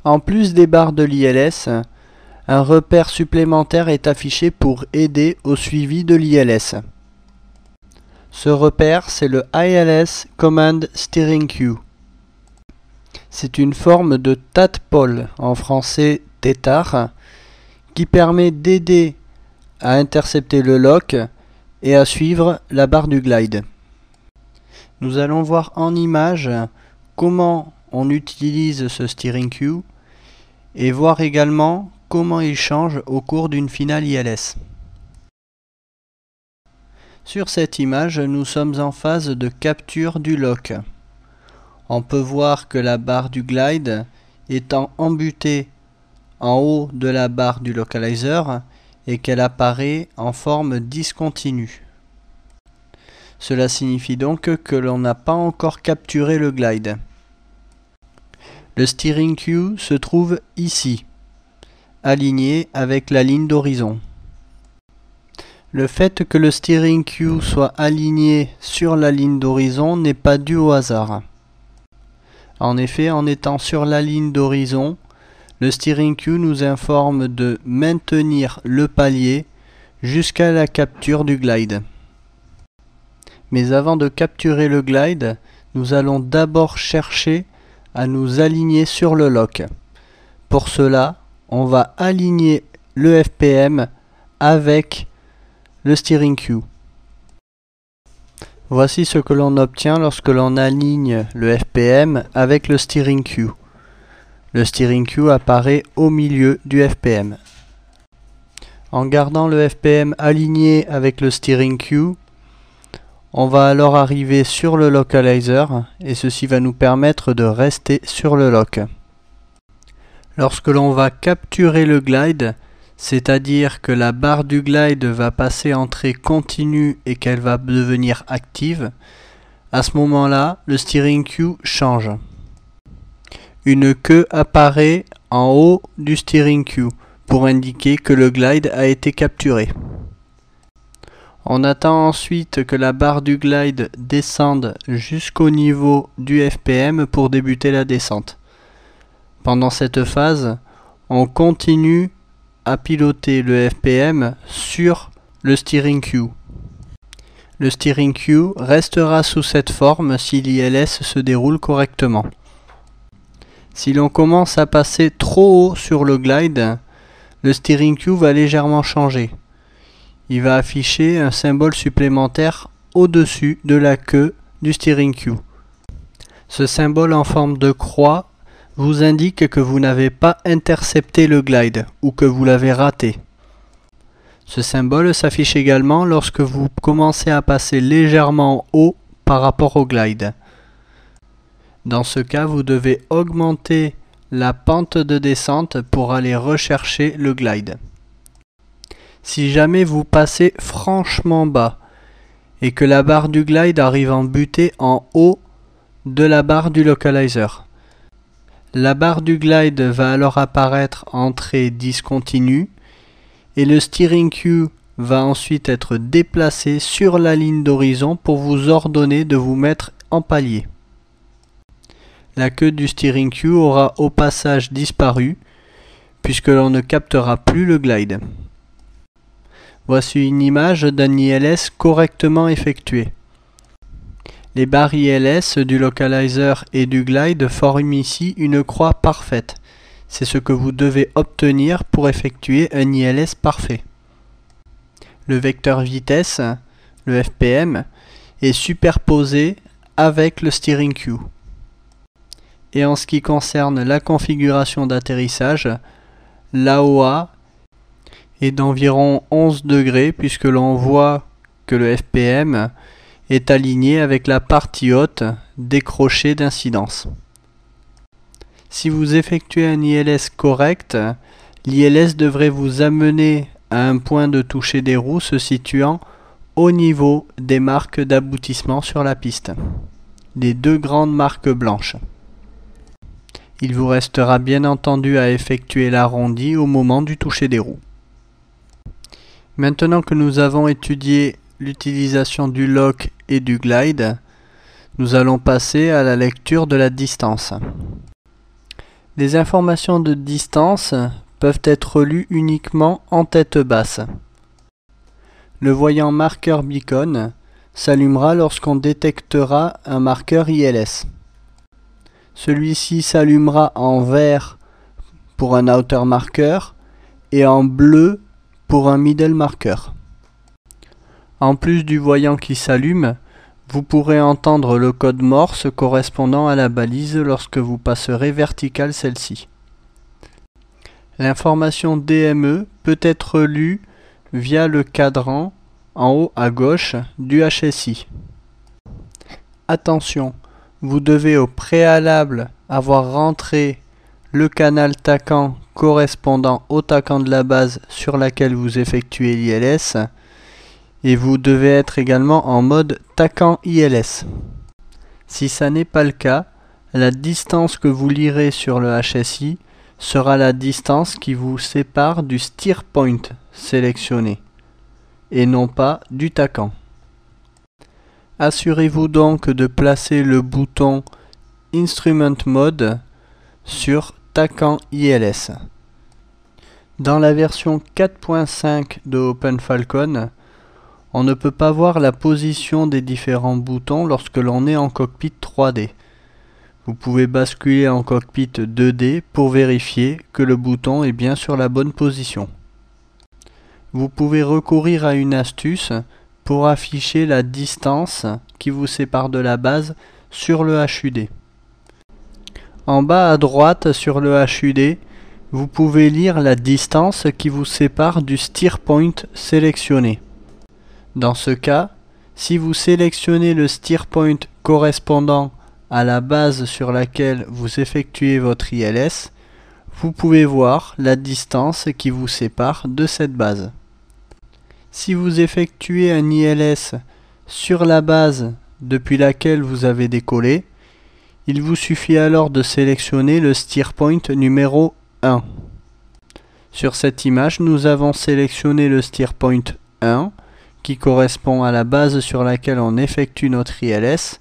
En plus des barres de l'ILS, un repère supplémentaire est affiché pour aider au suivi de l'ILS. Ce repère, c'est le ILS Command Steering Cue. C'est une forme de tadpole, en français tétard, qui permet d'aider à intercepter le lock et à suivre la barre du glide. Nous allons voir en image comment on utilise ce steering cue et voir également comment il change au cours d'une finale ILS. Sur cette image, nous sommes en phase de capture du lock. On peut voir que la barre du glide étant embutée en haut de la barre du localizer et qu'elle apparaît en forme discontinue. Cela signifie donc que l'on n'a pas encore capturé le glide. Le steering cue se trouve ici, aligné avec la ligne d'horizon. Le fait que le steering cue soit aligné sur la ligne d'horizon n'est pas dû au hasard. En effet, en étant sur la ligne d'horizon, le steering cue nous informe de maintenir le palier jusqu'à la capture du glide. Mais avant de capturer le glide, nous allons d'abord chercher à nous aligner sur le lock. Pour cela, on va aligner le FPM avec le steering cue. Voici ce que l'on obtient lorsque l'on aligne le FPM avec le steering cue. Le steering cue apparaît au milieu du FPM. En gardant le FPM aligné avec le steering cue, on va alors arriver sur le localizer et ceci va nous permettre de rester sur le lock. Lorsque l'on va capturer le glide, c'est-à-dire que la barre du glide va passer en trait continu et qu'elle va devenir active, à ce moment-là, le steering cue change. Une queue apparaît en haut du steering cue pour indiquer que le glide a été capturé. On attend ensuite que la barre du glide descende jusqu'au niveau du FPM pour débuter la descente. Pendant cette phase, on continue à piloter le FPM sur le steering cue. Le steering cue restera sous cette forme si l'ILS se déroule correctement. Si l'on commence à passer trop haut sur le glide, le steering cue va légèrement changer. Il va afficher un symbole supplémentaire au-dessus de la queue du steering cue. Ce symbole en forme de croix vous indique que vous n'avez pas intercepté le glide ou que vous l'avez raté. Ce symbole s'affiche également lorsque vous commencez à passer légèrement haut par rapport au glide. Dans ce cas, vous devez augmenter la pente de descente pour aller rechercher le glide. Si jamais vous passez franchement bas et que la barre du glide arrive en butée en haut de la barre du localizer, la barre du glide va alors apparaître en trait discontinu et le steering cue va ensuite être déplacé sur la ligne d'horizon pour vous ordonner de vous mettre en palier. La queue du steering cue aura au passage disparu puisque l'on ne captera plus le glide. Voici une image d'un ILS correctement effectué. Les barres ILS du localizer et du glide forment ici une croix parfaite. C'est ce que vous devez obtenir pour effectuer un ILS parfait. Le vecteur vitesse, le FPM, est superposé avec le steering cue. Et en ce qui concerne la configuration d'atterrissage, l'AOA est d'environ 11 degrés puisque l'on voit que le FPM est aligné avec la partie haute décrochée d'incidence. Si vous effectuez un ILS correct, l'ILS devrait vous amener à un point de toucher des roues se situant au niveau des marques d'aboutissement sur la piste, les deux grandes marques blanches. Il vous restera bien entendu à effectuer l'arrondi au moment du toucher des roues. Maintenant que nous avons étudié l'utilisation du lock et du glide, nous allons passer à la lecture de la distance. Les informations de distance peuvent être lues uniquement en tête basse. Le voyant marqueur beacon s'allumera lorsqu'on détectera un marqueur ILS. Celui-ci s'allumera en vert pour un outer marqueur et en bleu pour un middle marqueur. En plus du voyant qui s'allume, vous pourrez entendre le code Morse correspondant à la balise lorsque vous passerez verticale celle-ci. L'information DME peut être lue via le cadran en haut à gauche du HSI. Attention, vous devez au préalable avoir rentré le canal TACAN correspondant au TACAN de la base sur laquelle vous effectuez l'ILS et vous devez être également en mode TACAN ILS. Si ça n'est pas le cas, la distance que vous lirez sur le HSI sera la distance qui vous sépare du steer point sélectionné et non pas du TACAN. Assurez-vous donc de placer le bouton Instrument Mode sur TACAN ILS. Dans la version 4.5 de OpenFalcon, on ne peut pas voir la position des différents boutons lorsque l'on est en cockpit 3D. Vous pouvez basculer en cockpit 2D pour vérifier que le bouton est bien sur la bonne position. Vous pouvez recourir à une astuce pour afficher la distance qui vous sépare de la base sur le HUD. En bas à droite sur le HUD, vous pouvez lire la distance qui vous sépare du steer point sélectionné. Dans ce cas, si vous sélectionnez le steer point correspondant à la base sur laquelle vous effectuez votre ILS, vous pouvez voir la distance qui vous sépare de cette base. Si vous effectuez un ILS sur la base depuis laquelle vous avez décollé, il vous suffit alors de sélectionner le steer point numéro 1. Sur cette image, nous avons sélectionné le steer point 1 qui correspond à la base sur laquelle on effectue notre ILS.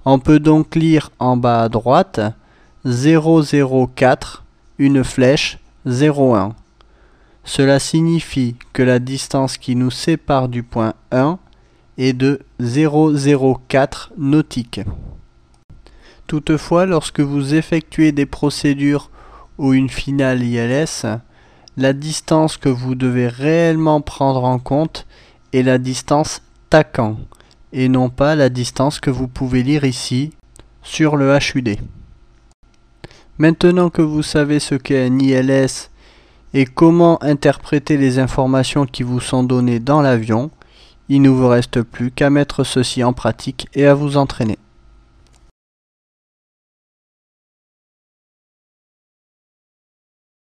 On peut donc lire en bas à droite 004, une flèche 01. Cela signifie que la distance qui nous sépare du point 1 est de 004 nautiques. Toutefois, lorsque vous effectuez des procédures ou une finale ILS, la distance que vous devez réellement prendre en compte est la distance TACAN et non pas la distance que vous pouvez lire ici sur le HUD. Maintenant que vous savez ce qu'est un ILS et comment interpréter les informations qui vous sont données dans l'avion, il ne vous reste plus qu'à mettre ceci en pratique et à vous entraîner.